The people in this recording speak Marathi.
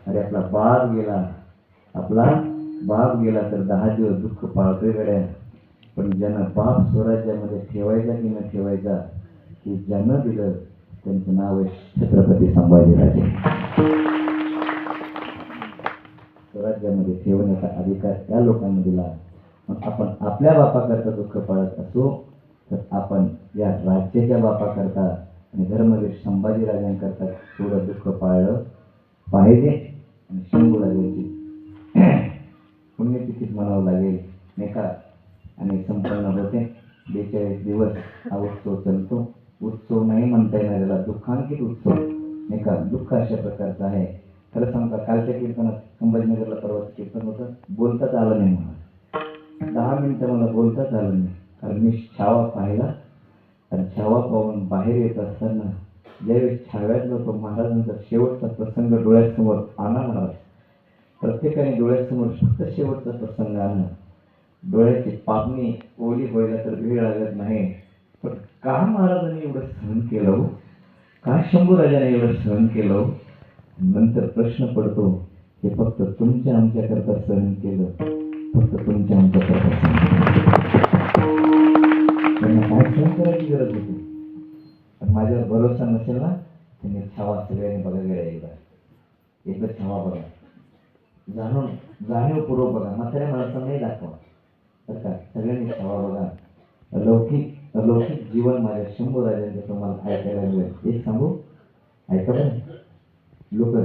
अरे आपला बाप गेला, आपला बाप गेला तर 10 दिवस दुःख पाळतोय गड्या. पण ज्यानं बाप स्वराज्यामध्ये ठेवायचा की न ठेवायचा, की ज्यानं दिलं त्यांचं नाव आहे छत्रपती संभाजीराजे. स्वराज्यामध्ये ठेवण्याचा अधिकार त्या लोकांना दिला. मग आपण आपल्या बापाकरता दुःख पाळत असो, तर आपण या राज्याच्या बापाकरता आणि धर्मवीर संभाजीराजांकरता थोडं दुःख पाळलं पाहिजे. आणि शंभूराजांची पुण्यतिथीत म्हणावं लागेल नाही का. आणि संपन्न होते 42 दिवस हा उत्सव चालतो. उत्सव नाही म्हणता येणार याला, दुःखांकित उत्सव नाही का. दुःख अशा प्रकारचं आहे. खरं सांगता कालच्या कीर्तनात संभाजीनगरला परवाचं कीर्तन होतं, बोलताच आलं नाही मला. 10 मिनिटं मला बोलताच आलं नाही, कारण मी छावा पाहिला. आणि छावा पाहून बाहेर येत असताना ज्यावेळेस छाव्यातला तो महाराजांचा शेवटचा प्रसंग डोळ्यासमोर आणणार, प्रत्येकाने डोळ्यासमोर फक्त शेवटचा प्रसंग आणला. डोळ्याची पापणी ओली व्हायला तर वेळ लागत नाही, पण का महाराजांनी एवढं सहन केलं, का शंभूराजाने एवढं सहन केलं. नंतर प्रश्न पडतो, हे फक्त तुमच्या आमच्याकरता सहन केलं, फक्त तुमच्या आमच्याकरता सहन केलं. त्यांना काय सहन करायची गरज होती. पण माझ्यावर भरोसा नसेल ना, त्यांनी छावा सगळ्यांनी बघा गेला एकच छावा बघा, जाणीवपूर्वक बघा. म्हाताऱ्या माणसाला नाही दाखवा बरं का, सगळ्यांनी छावा बघा. अलौकिक जीवन माझ्या शंभूराजांचं तुम्हाला ऐकायला मिळेल. एक सांगू, ऐका बरं. लोक